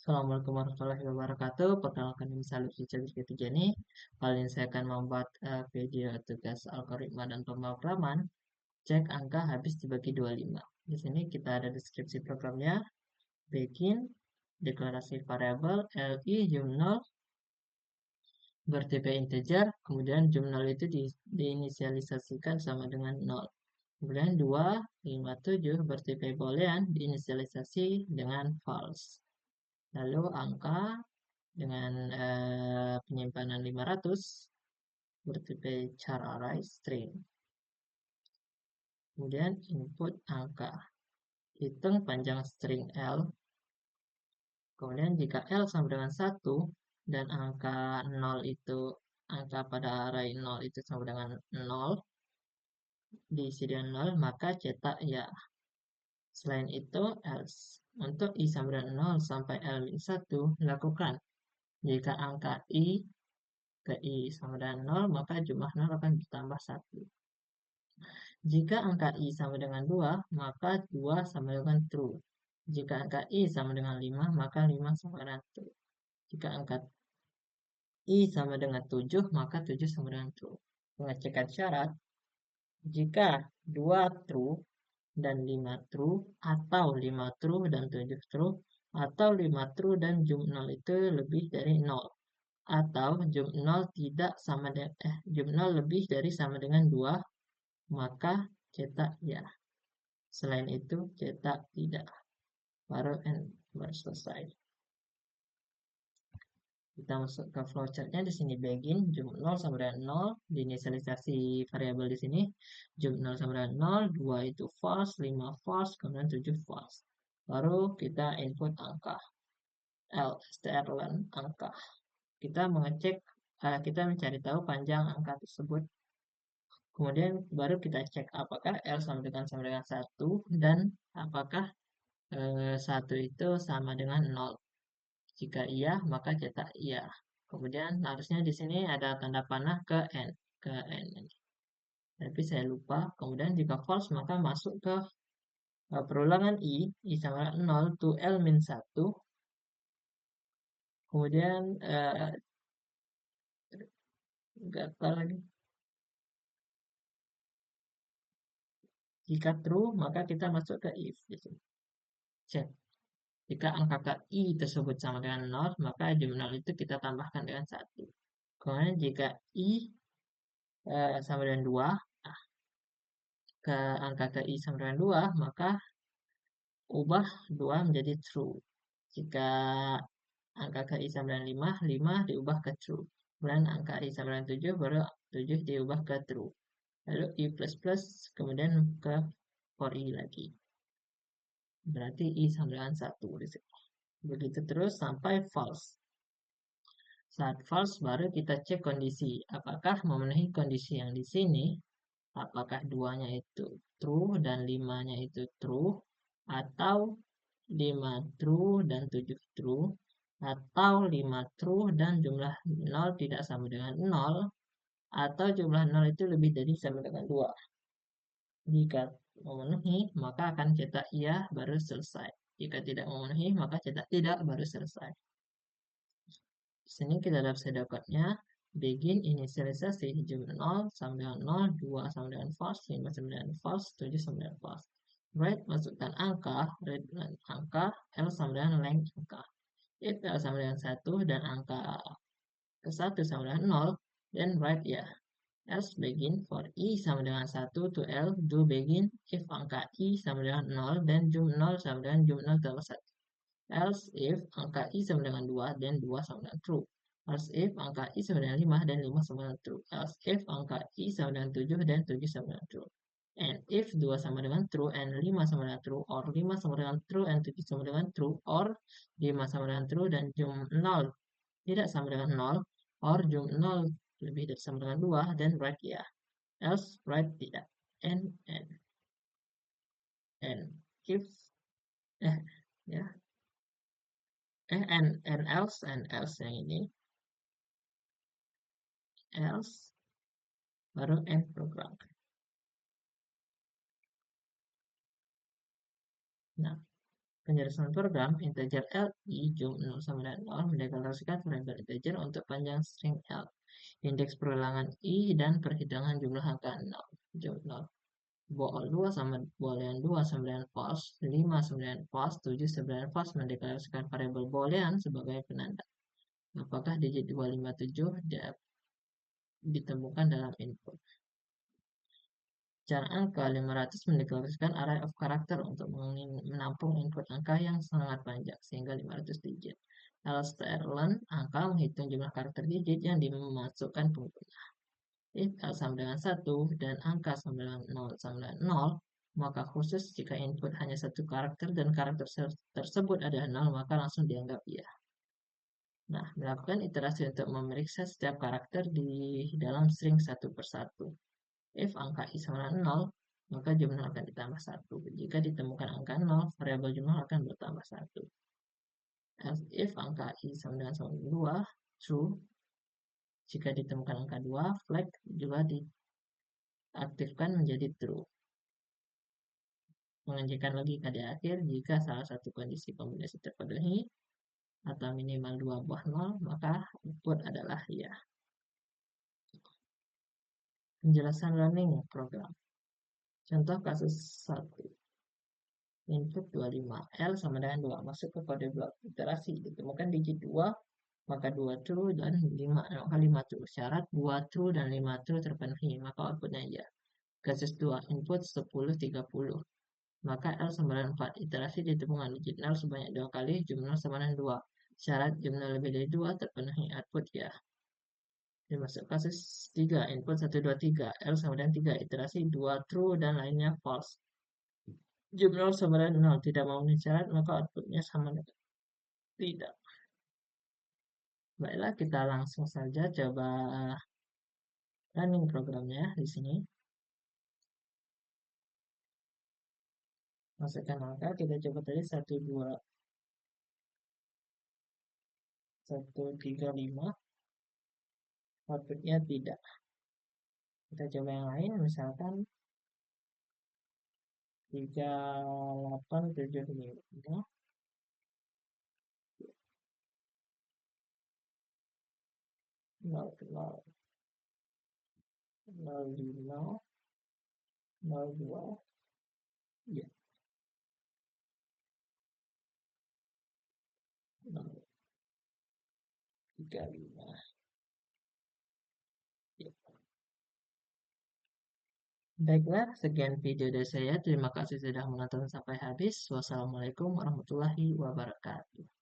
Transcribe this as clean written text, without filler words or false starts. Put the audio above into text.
Assalamualaikum warahmatullahi wabarakatuh. Perkenalkan, nama saya Lutfi ketiga ini. Kali ini saya akan membuat video tugas algoritma dan pemrograman. Cek angka habis dibagi 25. Di sini kita ada deskripsi programnya. Begin, deklarasi variabel, li jum 0, bertipe integer, kemudian jum 0 itu diinisialisasikan sama dengan 0. Kemudian 2, 5, 7, bertipe boolean, diinisialisasi dengan false. Lalu angka dengan penyimpanan 500 bertipe char array string. Kemudian input angka, hitung panjang string L. Kemudian jika L sama dengan 1 dan angka 0 itu, angka pada array 0 itu sama dengan 0, diisi dengan 0, maka cetak ya. Selain itu else. Untuk i sama dengan 0 sampai L-1 lakukan. Jika angka i ke i sama dengan 0, maka jumlah 0 akan ditambah 1. Jika angka i sama dengan 2, maka 2 sama dengan true. Jika angka i sama dengan 5, maka 5 sama dengan true. Jika angka i sama dengan 7, maka 7 sama dengan true. Pengecekan syarat, jika 2 true dan 5 true, atau 5 true dan 7 true, atau 5 true dan jum 0 itu lebih dari 0. Atau jum 0 tidak sama dengan jum 0 lebih dari sama dengan 2, maka cetak ya. Selain itu cetak tidak. Baru selesai. Kita masuk ke flowchartnya. Di sini begin jum 0 sama dengan 0, diinisialisasi variabel di sini jum 0 sama dengan 0, 2 itu false, 5 false, kemudian 7 false. Baru kita input angka strlen angka. Kita mengecek, kita mencari tahu panjang angka tersebut. Kemudian baru kita cek apakah L sama dengan 1 dan apakah 1 itu sama dengan 0. Jika iya, maka cetak iya. Kemudian harusnya di sini ada tanda panah ke N. Tapi saya lupa. Kemudian jika false, maka masuk ke perulangan I sama 0 to L min 1. Kemudian gatal lagi. Jika true, maka kita masuk ke if. Cek. Jika angka i tersebut sama dengan 0, maka jum 0 itu kita tambahkan dengan 1. Kemudian jika i sama dengan 2, ke angka i sama dengan 2, maka ubah 2 menjadi true. Jika angka i sama dengan 5, 5 diubah ke true. Kemudian angka i sama dengan 7, baru 7 diubah ke true. Lalu i++, kemudian ke for i lagi. Berarti i sama dengan 1 di sini. Begitu terus sampai false. Saat false baru kita cek kondisi. Apakah memenuhi kondisi yang di sini? Apakah 2-nya itu true dan 5-nya itu true? Atau 5 true dan 7 true? Atau 5 true dan jumlah 0 tidak sama dengan 0? Atau jumlah 0 itu lebih dari sama dengan 2? Jika memenuhi, maka akan cetak iya baru selesai. Jika tidak memenuhi, maka cetak tidak baru selesai. Di sini kita dapat sedekatnya. Begin inisialisasi jum 0 sama dengan 0, 2 sama dengan false, 5 sama dengan false, 7 sama dengan false. Write masukkan angka, read angka, L sama dengan length angka. If L sama dengan 1 dan angka ke 1 sama dengan 0, then write ya. Else begin for i sama dengan 1 to L, do begin if angka i sama dengan 0 dan jum 0 sama dengan jum 0 tambah 1. Else if angka i sama dengan 2 dan 2 sama dengan true. Else if angka i sama dengan 5 dan 5 sama dengan true. Else if angka i sama dengan 7 dan 7 sama dengan true. And if 2 sama dengan true and 5 sama dengan true, or 5 sama dengan true and 7 sama dengan true, or 5 sama dengan true dan jum 0 tidak sama dengan 0, or jum 0 lebih dari sama dengan 2, dan write ya. Else write tidak. And if ya. And else yang ini. Else baru end program. Nah, Penjelasan program, integer Li jumlah 0 sama dengan 0 mendeklarasikan variabel integer untuk panjang string L. Indeks perulangan I dan perhitungan jumlah angka 0. Jumlah 0. Bool 2 sama boolean 2 sama dengan false, 5 sama dengan false, 7 sama dengan false mendeklarasikan variabel boolean sebagai penanda. Apakah digit 257 ditemukan dalam input? Cara angka 500 mendeklarasikan array of character untuk menampung input angka yang sangat panjang, sehingga 500 digit. Lstr-learn angka menghitung jumlah karakter digit yang dimasukkan pengguna. If L sama dengan 1 dan angka sama dengan 0 sama dengan 0, maka khusus jika input hanya satu karakter dan karakter tersebut adalah 0, maka langsung dianggap ya. Nah, melakukan iterasi untuk memeriksa setiap karakter di dalam string satu persatu. If angka I sama dengan 0, maka jumlah akan ditambah 1. Jika ditemukan angka 0, variabel jumlah akan bertambah 1. If angka I sama dengan 2, true. Jika ditemukan angka 2, flag juga diaktifkan menjadi true. Mengajukan logika di akhir jika salah satu kondisi kombinasi terpenuhi atau minimal 2 buah 0, maka output adalah ya. Penjelasan learning program. Contoh kasus 1. Input 25, L sama dengan 2, masuk ke kode blok iterasi, ditemukan digit 2, maka 2 true dan 5 true. Syarat 2 true dan 5 true terpenuhi, maka outputnya ya. Kasus 2, input 10, 30. Maka L sama dengan 4, iterasi ditemukan digit 0 sebanyak 2 kali, jumlah sama dengan 2. Syarat jumlah lebih dari 2 terpenuhi, output ya. Dimasuk kasus 3, input 1, 2, 3, L sama dengan 3, iterasi 2 true dan lainnya false. Jumlah sama dengan 0, tidak memenuhi syarat, maka outputnya sama dengan tidak. Baiklah, kita langsung saja coba running programnya di sini. Masukkan angka, kita coba tadi 1, 2, 1, 3, 5. Outputnya tidak. Kita coba yang lain, misalkan 3, 8, 7, 5. 0, 0, 0, 5, 0, 2. Ya, 0, 3, 5. Ya. Baiklah, sekian video dari saya. Terima kasih sudah menonton sampai habis. Wassalamualaikum warahmatullahi wabarakatuh.